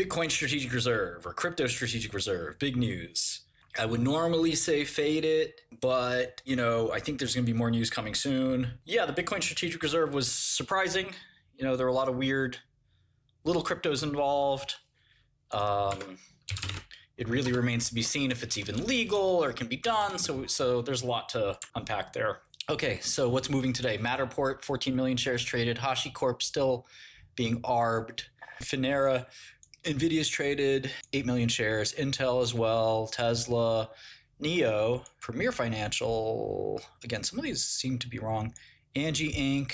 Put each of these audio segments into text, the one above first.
Bitcoin strategic reserve or crypto strategic reserve, big news. I would normally say fade it, but, I think there's going to be more news coming soon. Yeah, the Bitcoin strategic reserve was surprising. There were a lot of weird little cryptos involved. It really remains to be seen if it's even legal or can be done. So there's a lot to unpack there. Okay, so what's moving today? Matterport, 14 million shares traded. HashiCorp still being arbed. Finera, NVIDIA's traded 8 million shares. Intel as well. Tesla, NEO, Premier Financial. Again, some of these seem to be wrong. Angie Inc.,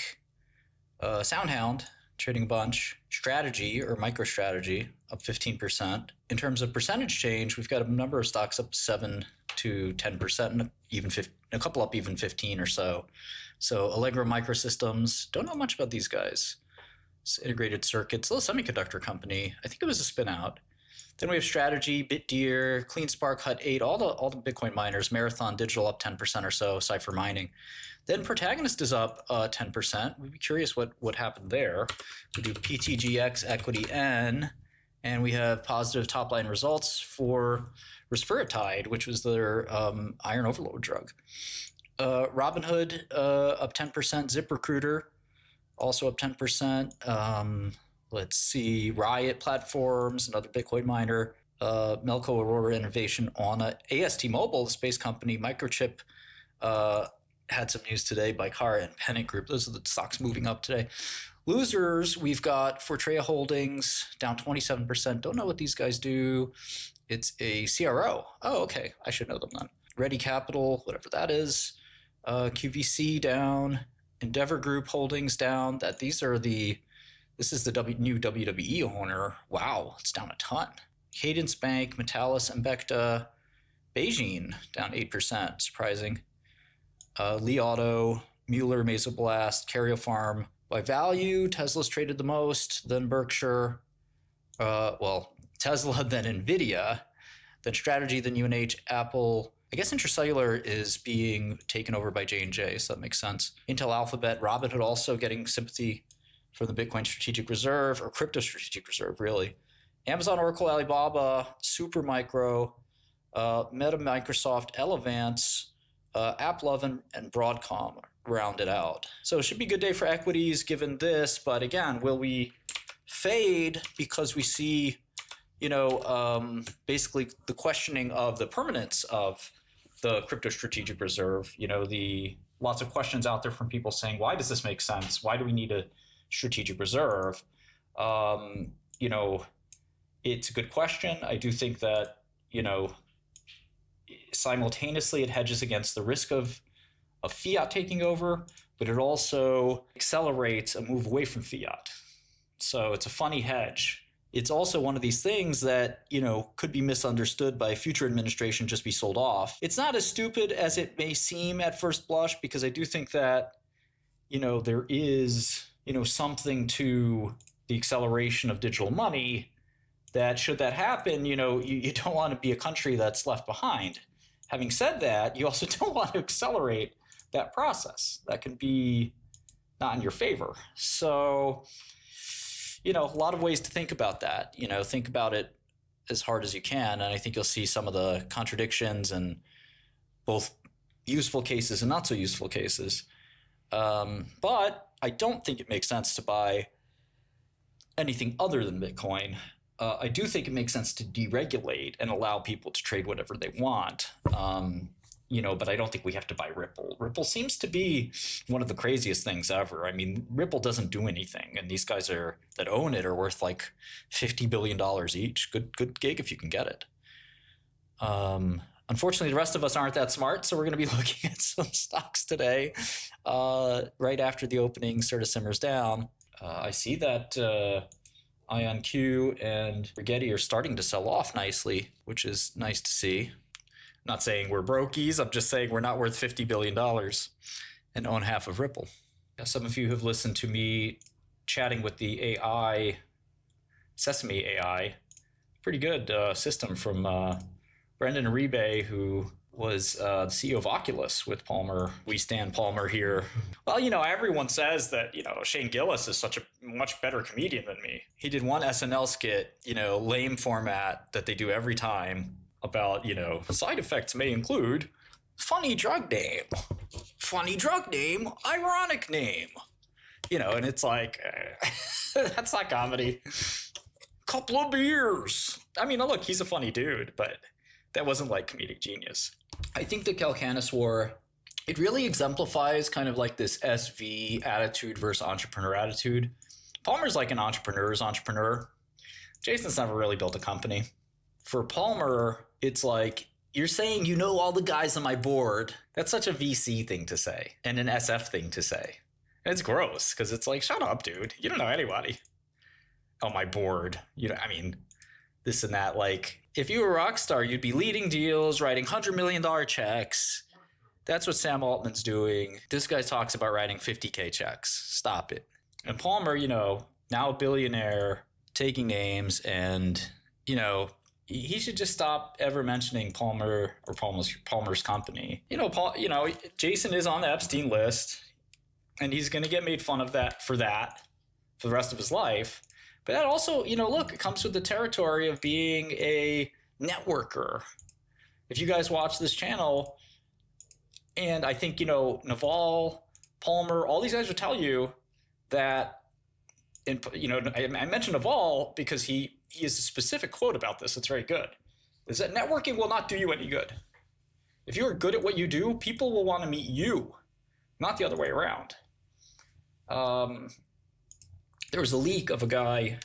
SoundHound, trading a bunch. Strategy or MicroStrategy up 15%. In terms of percentage change, we've got a number of stocks up 7 to 10%, and even a couple up even 15 or so. So Allegro Microsystems, don't know much about these guys. It's integrated circuits, a little semiconductor company. I think it was a spin out. Then we have Strategy, BitDeer, CleanSpark, Hut 8, all the Bitcoin miners. Marathon Digital up 10% or so, Cypher Mining. Then Protagonist is up 10%. We'd be curious what happened there. We do PTGX, Equity N, and we have positive top-line results for Rusfertide, which was their iron overload drug. Robinhood up 10%. ZipRecruiter also up 10%. Let's see, Riot Platforms, another Bitcoin miner. Melco Aurora Innovation, Auna, AST Mobile, the space company. Microchip had some news today by Cara and Pennant Group. Those are the stocks moving up today. Losers, we've got Fortrea Holdings down 27%. Don't know what these guys do. It's a CRO. Oh, okay. I should know them then. Ready Capital, whatever that is. QVC down. Endeavor Group Holdings down. This is the new WWE owner. Wow, it's down a ton. Cadence Bank, Metalis, Embecta, Beijing down 8%. Surprising. Li Auto, Mueller, Mesoblast, Karyopharm. By value, Tesla's traded the most, then Berkshire. Tesla, then NVIDIA, then Strategy, then UNH, Apple. I guess Intracellular is being taken over by J&J, so that makes sense. Intel, Alphabet, Robinhood also getting sympathy for the Bitcoin Strategic Reserve, or Crypto Strategic Reserve, really. Amazon, Oracle, Alibaba, Supermicro, Meta, Microsoft, Elevance, AppLovin, and Broadcom rounded out. So it should be a good day for equities given this, but again, will we fade because we see, basically the questioning of the permanence of the Crypto Strategic Reserve, the lots of questions out there from people saying, why does this make sense? Why do we need a strategic reserve? It's a good question. I do think that, simultaneously it hedges against the risk of fiat taking over, but it also accelerates a move away from fiat. So it's a funny hedge. It's also one of these things that, could be misunderstood by a future administration, just be sold off. It's not as stupid as it may seem at first blush, because I do think that, there is, something to the acceleration of digital money that should that happen, you don't want to be a country that's left behind. Having said that, you also don't want to accelerate that process. That can be not in your favor. So, a lot of ways to think about that. Think about it as hard as you can. And I think you'll see some of the contradictions and both useful cases and not so useful cases. But I don't think it makes sense to buy anything other than Bitcoin. I do think it makes sense to deregulate and allow people to trade whatever they want. But I don't think we have to buy Ripple. Ripple seems to be one of the craziest things ever. I mean, Ripple doesn't do anything, and these guys that own it are worth like $50 billion each. Good gig if you can get it. Unfortunately, the rest of us aren't that smart, so we're going to be looking at some stocks today right after the opening sort of simmers down. I see that IonQ and Rigetti are starting to sell off nicely, which is nice to see. Not saying we're brokies, I'm just saying we're not worth $50 billion and own half of Ripple. Some of you have listened to me chatting with the AI, Sesame AI, pretty good system from Brendan Uribe, who was the CEO of Oculus with Palmer. We stand Palmer here. Well, you know, everyone says that, you know, Shane Gillis is such a much better comedian than me. He did one SNL skit, you know, lame format that they do every time about, you know, side effects may include funny drug name, ironic name, you know, and it's like, that's not comedy. Couple of beers. I mean, look, he's a funny dude, but that wasn't like comedic genius. I think the 𝗏𝗏𝗏 it really exemplifies kind of like this SV attitude versus entrepreneur attitude. Palmer's like an entrepreneur's entrepreneur. Jason's never really built a company. For Palmer, it's like, you're saying you know all the guys on my board. That's such a VC thing to say and an SF thing to say. And it's gross because it's like, shut up, dude. You don't know anybody on my board. You know, I mean, this and that. Like, if you were a rock star, you'd be leading deals, writing $100 million checks. That's what Sam Altman's doing. This guy talks about writing 50K checks. Stop it. And Palmer, you know, now a billionaire, taking names, and, you know, he should just stop ever mentioning Palmer or Palmer's company. You know, Jason is on the Epstein list, and he's going to get made fun of for the rest of his life. But that also, you know, look, it comes with the territory of being a networker. If you guys watch this channel, and I think, you know, Naval, Palmer, all these guys would tell you that, you know, I mentioned Naval because he has a specific quote about this. It's very good. Is that networking will not do you any good. If you are good at what you do, people will want to meet you, not the other way around. There was a leak of a guy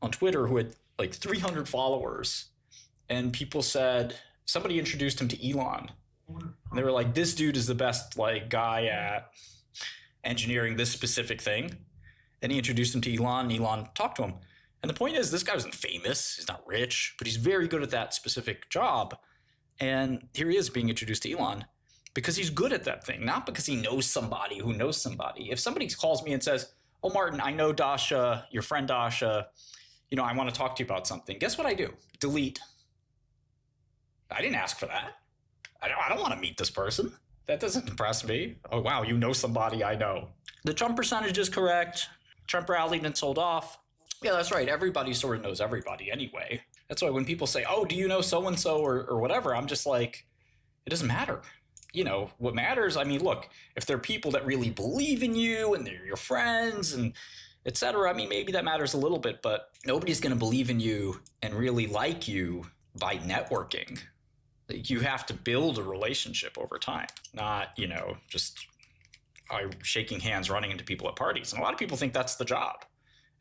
on Twitter who had like 300 followers, and people said, somebody introduced him to Elon. And they were like, this dude is the best like guy at engineering this specific thing. And he introduced him to Elon, and Elon talked to him. And the point is, this guy wasn't famous. He's not rich, but he's very good at that specific job. And here he is being introduced to Elon because he's good at that thing, not because he knows somebody who knows somebody. If somebody calls me and says, oh, Martin, I know Dasha, your friend Dasha, you know, I want to talk to you about something. Guess what I do? Delete. I didn't ask for that. I don't want to meet this person. That doesn't impress me. Oh, wow, you know somebody I know. The Trump percentage is correct. Trump rallied and sold off. Yeah, that's right. Everybody sort of knows everybody anyway. That's why when people say, oh, do you know so-and-so or whatever, I'm just like, it doesn't matter. You know, what matters, I mean, look, if there are people that really believe in you and they're your friends and et cetera, I mean, maybe that matters a little bit, but nobody's going to believe in you and really like you by networking. Like, you have to build a relationship over time, not, you know, just shaking hands, running into people at parties. And a lot of people think that's the job.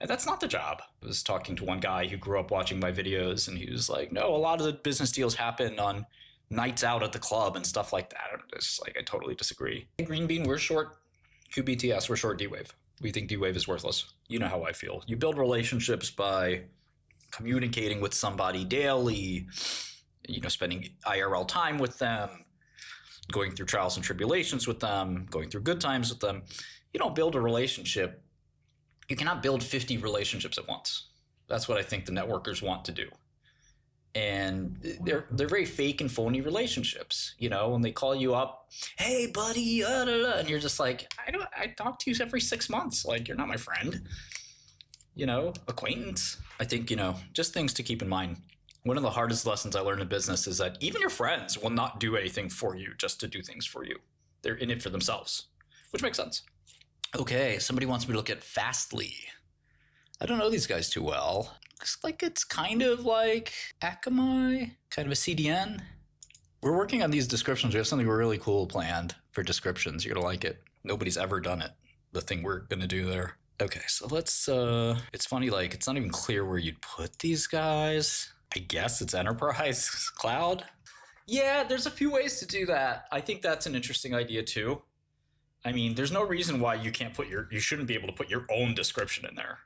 And that's not the job. I was talking to one guy who grew up watching my videos, and he was like, no, a lot of the business deals happen on nights out at the club and stuff like that. It's like, I totally disagree. Green Bean, we're short QBTS, we're short D-Wave. We think D-Wave is worthless. You know how I feel. You build relationships by communicating with somebody daily, you know, spending IRL time with them, going through trials and tribulations with them, going through good times with them. You don't build a relationship. You cannot build 50 relationships at once. That's what I think the networkers want to do. And they're very fake and phony relationships. You know, when they call you up, hey buddy, and you're just like, I talk to you every 6 months. Like, you're not my friend. You know, acquaintance. I think, you know, just things to keep in mind. One of the hardest lessons I learned in business is that even your friends will not do anything for you just to do things for you. They're in it for themselves, which makes sense. Okay, somebody wants me to look at FSLY. I don't know these guys too well. Looks like it's kind of like Akamai, kind of a CDN. We're working on these descriptions. We have something really cool planned for descriptions. You're gonna like it. Nobody's ever done it, the thing we're gonna do there. Okay, so let's, it's funny, like, it's not even clear where you'd put these guys. I guess it's enterprise cloud. Yeah, there's a few ways to do that. I think that's an interesting idea too. I mean, there's no reason why you shouldn't be able to put your own description in there,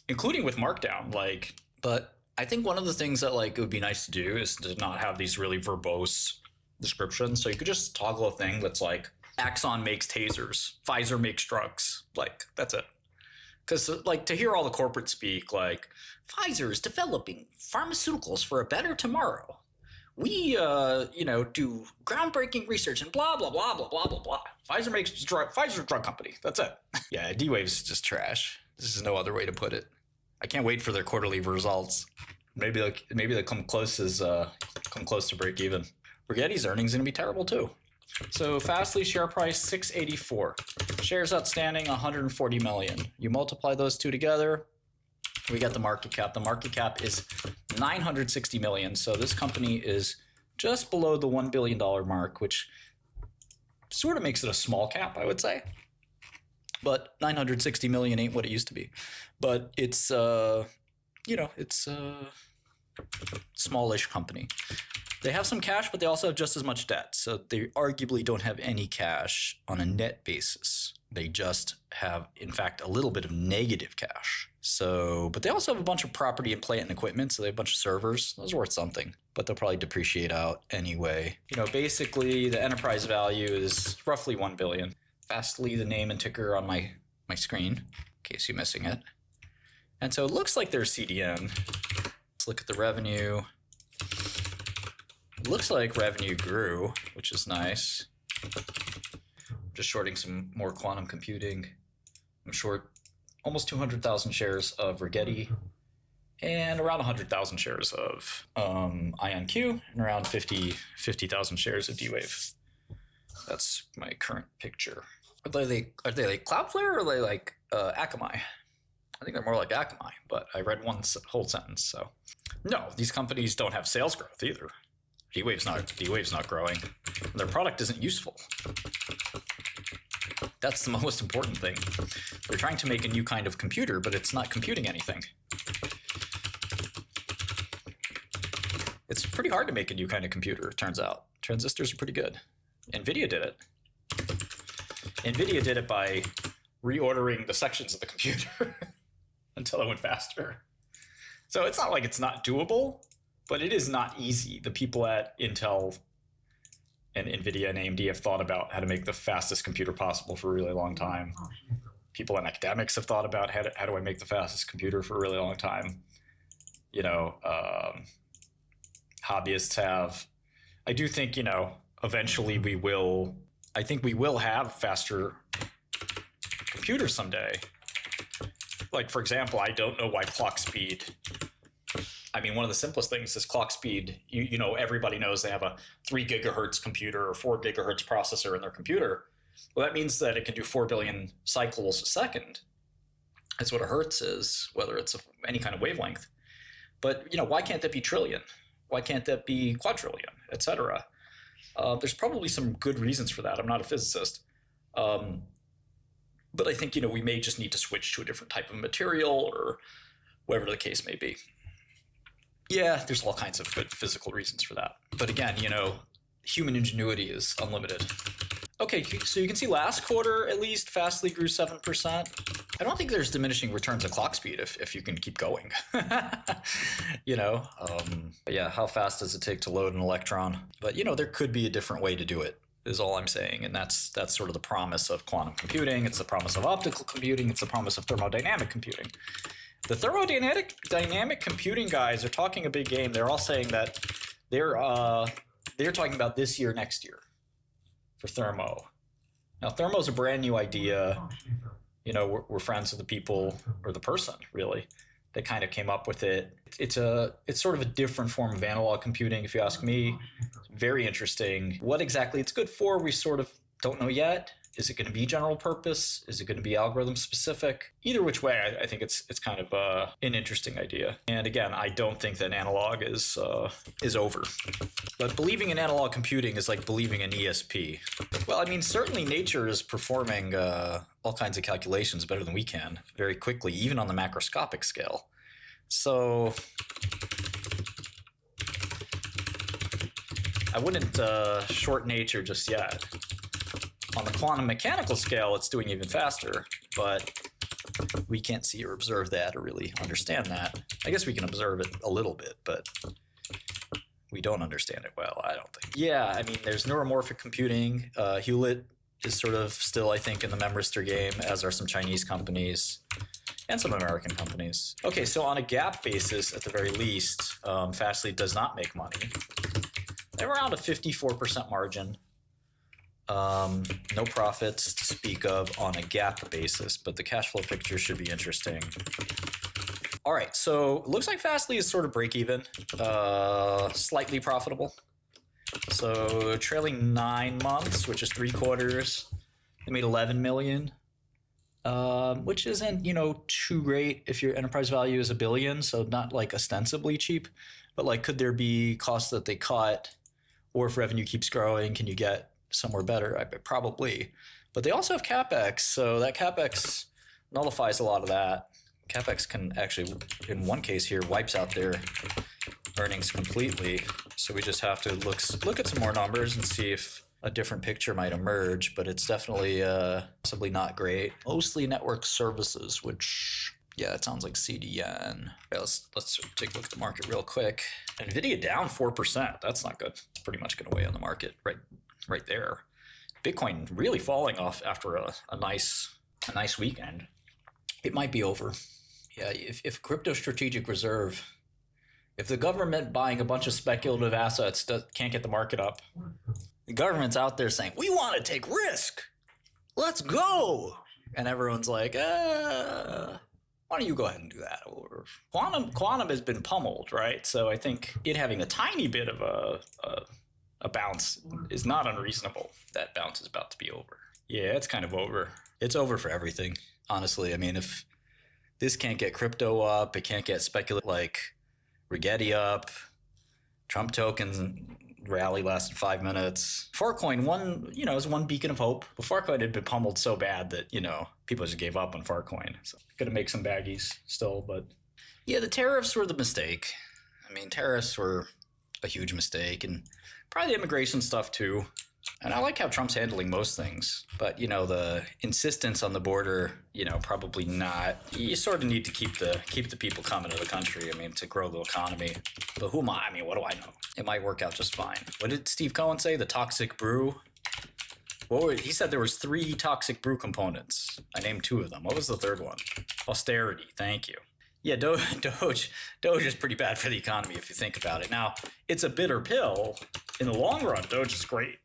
including with Markdown. Like, but I think one of the things that like it would be nice to do is to not have these really verbose descriptions. So you could just toggle a thing that's like, Axon makes tasers, Pfizer makes drugs. Like, that's it. Because like to hear all the corporate speak, like Pfizer is developing pharmaceuticals for a better tomorrow. we, do groundbreaking research and blah, blah, blah, blah, blah, blah, blah. Pfizer's a drug company. That's it. Yeah, D-Wave's just trash. This is no other way to put it. I can't wait for their quarterly results. Maybe they'll come close to break even. Rigetti's earnings are gonna be terrible too. So Fastly share price 684. Shares outstanding 140 million. You multiply those two together, we get the market cap. The market cap is 960 million. So this company is just below the $1 billion mark, which sort of makes it a small cap, I would say. But 960 million ain't what it used to be. But it's, it's a smallish company. They have some cash, but they also have just as much debt. So they arguably don't have any cash on a net basis. They just have, in fact, a little bit of negative cash. So, but they also have a bunch of property and plant and equipment. So they have a bunch of servers. Those are worth something, but they'll probably depreciate out anyway. Basically the enterprise value is roughly 1 billion. Fastly, the name and ticker on my screen, in case you're missing it. And so it looks like there's CDN. Let's look at the revenue. It looks like revenue grew, which is nice. Just shorting some more quantum computing. I'm short almost 200,000 shares of Rigetti and around 100,000 shares of IonQ and around 50,000 shares of D-Wave. That's my current picture. Are they like Cloudflare or are they like Akamai? I think they're more like Akamai, but I read one whole sentence. So no, these companies don't have sales growth either. D-Wave's not growing. Their product isn't useful. That's the most important thing. They're trying to make a new kind of computer, but it's not computing anything. It's pretty hard to make a new kind of computer, it turns out. Transistors are pretty good. NVIDIA did it. NVIDIA did it by reordering the sections of the computer until it went faster. So it's not like it's not doable, but it is not easy. The people at Intel and NVIDIA and AMD have thought about how to make the fastest computer possible for a really long time. People in academics have thought about how do I make the fastest computer for a really long time. Hobbyists have. I do think, eventually we will have faster computers someday. Like, for example, I don't know why clock speed. I mean, one of the simplest things is clock speed. Everybody knows they have a 3 gigahertz computer or 4 gigahertz processor in their computer. Well, that means that it can do 4 billion cycles a second. That's what a hertz is, whether it's any kind of wavelength. But, why can't that be trillion? Why can't that be quadrillion, et cetera? There's probably some good reasons for that. I'm not a physicist. But I think, we may just need to switch to a different type of material or whatever the case may be. Yeah, there's all kinds of good physical reasons for that. But again, human ingenuity is unlimited. Okay, so you can see last quarter, at least, Fastly grew 7%. I don't think there's diminishing returns at clock speed if you can keep going. But yeah, how fast does it take to load an electron? But, there could be a different way to do it, is all I'm saying. And that's sort of the promise of quantum computing. It's the promise of optical computing. It's the promise of thermodynamic computing. The thermodynamic computing guys are talking a big game. They're all saying that they're talking about this year, next year for thermo. Now, thermo is a brand new idea. We're friends with the people or the person really that kind of came up with it. It's sort of a different form of analog computing, if you ask me. It's very interesting. What exactly it's good for, we sort of don't know yet. Is it going to be general purpose? Is it going to be algorithm specific? Either which way, I think it's kind of an interesting idea. And again, I don't think that analog is over. But believing in analog computing is like believing in ESP. Well, I mean, certainly nature is performing all kinds of calculations better than we can very quickly, even on the macroscopic scale. So I wouldn't short nature just yet. On the quantum mechanical scale, it's doing even faster, but we can't see or observe that or really understand that. I guess we can observe it a little bit, but we don't understand it well, I don't think. Yeah, I mean, there's neuromorphic computing. Hewlett is sort of still, I think, in the memristor game, as are some Chinese companies and some American companies. Okay, so on a GAAP basis, at the very least, Fastly does not make money. They're around a 54% margin. No profits to speak of on a GAAP basis, but the cash flow picture should be interesting. All right, so it looks like FSLY is sort of break even, slightly profitable. So trailing 9 months, which is 3 quarters, they made 11 million, which isn't, you know, too great if your enterprise value is $1 billion, so not like ostensibly cheap, but like could there be costs that they cut, or if revenue keeps growing, can you get somewhere better? Probably. But they also have CapEx, so that CapEx nullifies a lot of that. CapEx can actually, in one case here, wipes out their earnings completely. So we just have to look at some more numbers and see if a different picture might emerge, but it's definitely possibly not great. Mostly network services, which, yeah, it sounds like CDN. Okay, let's take a look at the market real quick. NVIDIA down 4%. That's not good. It's pretty much going to weigh on the market right there. Bitcoin really falling off after a nice weekend. It might be over. Yeah, if crypto strategic reserve, if the government buying a bunch of speculative assets can't get the market up, the government's out there saying, we want to take risk. Let's go. And everyone's like, why don't you go ahead and do that? Or quantum has been pummeled, right? So I think it having a tiny bit of a bounce is not unreasonable. That bounce is about to be over. Yeah, it's kind of over. It's over for everything, honestly. I mean, if this can't get crypto up, it can't get speculative like Rigetti up, Trump tokens rally lasted 5 minutes. Farcoin is one beacon of hope. But Farcoin had been pummeled so bad that, you know, people just gave up on Farcoin. So gonna make some baggies still, but yeah, the tariffs were the mistake. I mean, tariffs were a huge mistake, and probably the immigration stuff too. And I like how Trump's handling most things, but you know, the insistence on the border, you know, probably not. You sort of need to keep the people coming to the country. I mean, to grow the economy. But who am I? I mean, what do I know? It might work out just fine. What did Steve Cohen say? The toxic brew. He said there was 3 toxic brew components. I named 2 of them. What was the third one? Austerity. Thank you. Yeah, DOGE is pretty bad for the economy if you think about it. Now, it's a bitter pill. In the long run, DOGE is great.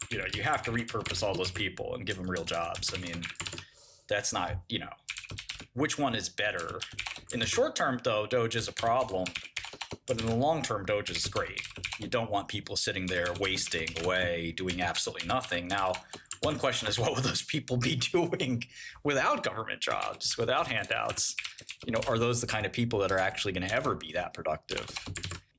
You know, you have to repurpose all those people and give them real jobs. I mean, that's not, you know, which one is better? In the short term, though, DOGE is a problem. But in the long term, DOGE is great. You don't want people sitting there wasting away, doing absolutely nothing. Now, one question is, what would those people be doing without government jobs, without handouts? You know, are those the kind of people that are actually going to ever be that productive?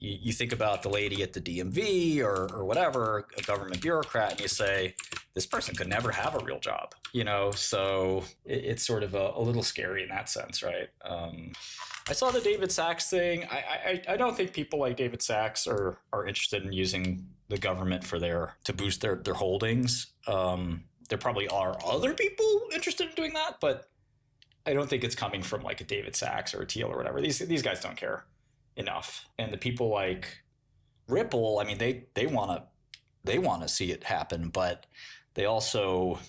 You think about the lady at the DMV or whatever, a government bureaucrat, and you say, this person could never have a real job, you know? So it's sort of a little scary in that sense, right? I saw the David Sachs thing. I don't think people like David Sachs are interested in using the government to boost their holdings. There probably are other people interested in doing that, but I don't think it's coming from like a David Sachs or a Thiel or whatever. These guys don't care enough. And the people like Ripple, I mean, they want to see it happen, but they also,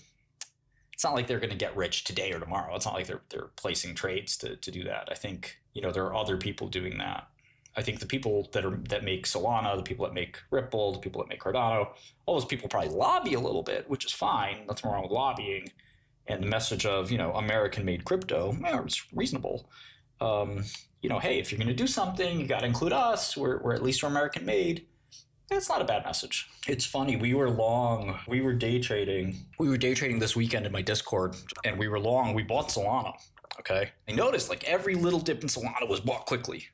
it's not like they're going to get rich today or tomorrow. It's not like they're placing trades to do that. I think, you know, there are other people doing that. I think the people that make Solana, the people that make Ripple, the people that make Cardano, all those people probably lobby a little bit, which is fine. Nothing wrong with lobbying. And the message of, you know, American-made crypto, it's reasonable. You know, hey, if you're going to do something, you got to include us. We're at least we're American-made. That's not a bad message. It's funny. We were day trading. We were day trading this weekend in my Discord, and we were long. We bought Solana. Okay. I noticed like every little dip in Solana was bought quickly.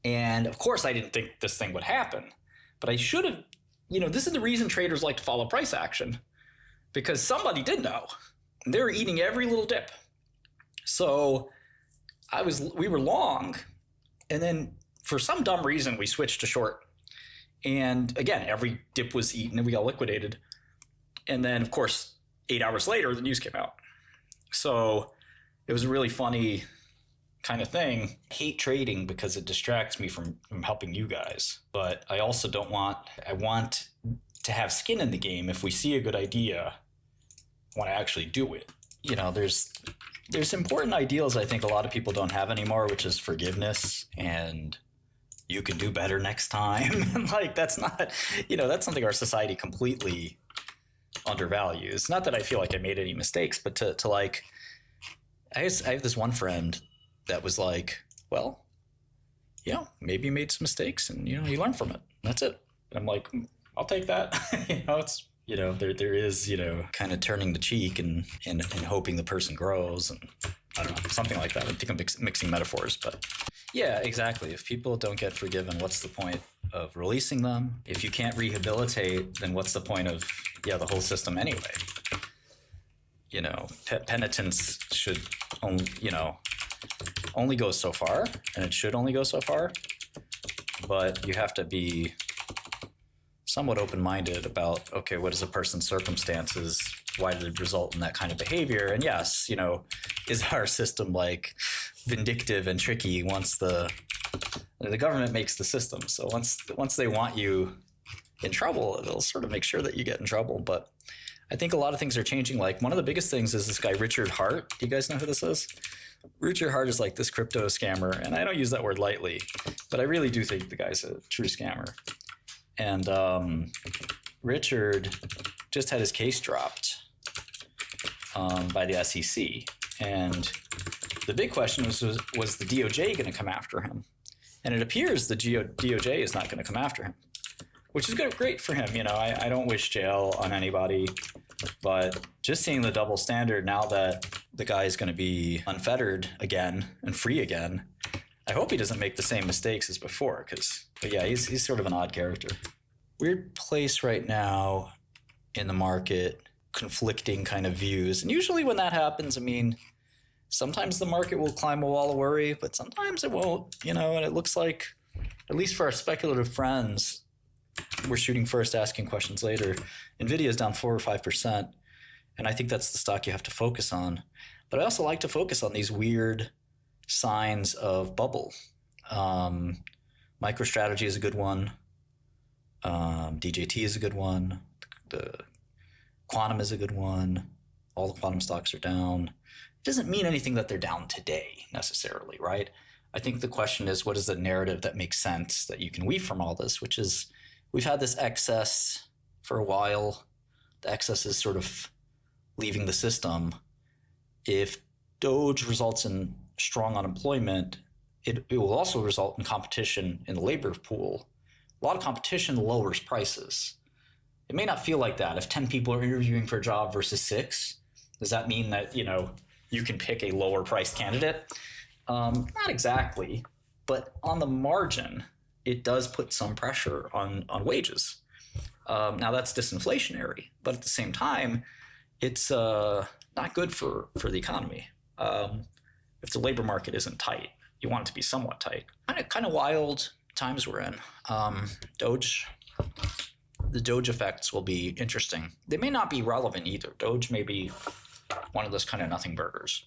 And of course, I didn't think this thing would happen, but I should have, you know, this is the reason traders like to follow price action, because somebody did know. They were eating every little dip. So we were long, and then for some dumb reason, we switched to short. And again, every dip was eaten and we got liquidated. And then of course, 8 hours later, the news came out. So it was a really funny kind of thing. I hate trading because it distracts me from helping you guys. But I also I want to have skin in the game. If we see a good idea, I want to actually do it. You know, there's important ideals I think a lot of people don't have anymore, which is forgiveness and you could do better next time. And like, that's not, that's something our society completely undervalues. Not that I feel like I made any mistakes, but to like, I have this one friend that was like, well, maybe you made some mistakes and, you learn from it. That's it. And I'm like, I'll take that. It's, there is, kind of turning the cheek and hoping the person grows, and I don't know, something like that. I think I'm mixing metaphors, but yeah, exactly. If people don't get forgiven, what's the point of releasing them? If you can't rehabilitate, then what's the point of, the whole system anyway? Penitence should only go so far, and it should only go so far, but you have to be somewhat open-minded about, okay, what is a person's circumstances? Why did it result in that kind of behavior? And yes, is our system like vindictive and tricky once the government makes the system? So once they want you in trouble, they'll sort of make sure that you get in trouble. But I think a lot of things are changing. Like one of the biggest things is this guy, Richard Hart. Do you guys know who this is? Richard Hart is like this crypto scammer. And I don't use that word lightly, but I really do think the guy's a true scammer. And Richard just had his case dropped by the SEC. And the big question was the DOJ going to come after him? And it appears the DOJ is not going to come after him, which is great for him. I don't wish jail on anybody, but just seeing the double standard now that the guy is going to be unfettered again and free again, I hope he doesn't make the same mistakes as before, but yeah, he's sort of an odd character. Weird place right now in the market, conflicting kind of views. And usually when that happens, sometimes the market will climb a wall of worry, but sometimes it won't, and it looks like, at least for our speculative friends, we're shooting first, asking questions later. NVIDIA is down 4 or 5%, and I think that's the stock you have to focus on. But I also like to focus on these weird signs of bubble. MicroStrategy is a good one. DJT is a good one. The quantum is a good one. All the quantum stocks are down. It doesn't mean anything that they're down today necessarily, right? I think the question is, what is the narrative that makes sense that you can weave from all this, which is we've had this excess for a while. The excess is sort of leaving the system. If DOGE results in strong unemployment, it will also result in competition in the labor pool. A lot of competition lowers prices. It may not feel like that. If 10 people are interviewing for a job versus 6, does that mean that, you can pick a lower priced candidate? Not exactly, but on the margin, it does put some pressure on wages. Now that's disinflationary, but at the same time, it's not good for the economy. If the labor market isn't tight, you want it to be somewhat tight. Kind of wild times we're in. The DOGE effects will be interesting. They may not be relevant either. DOGE may be one of those kind of nothing burgers.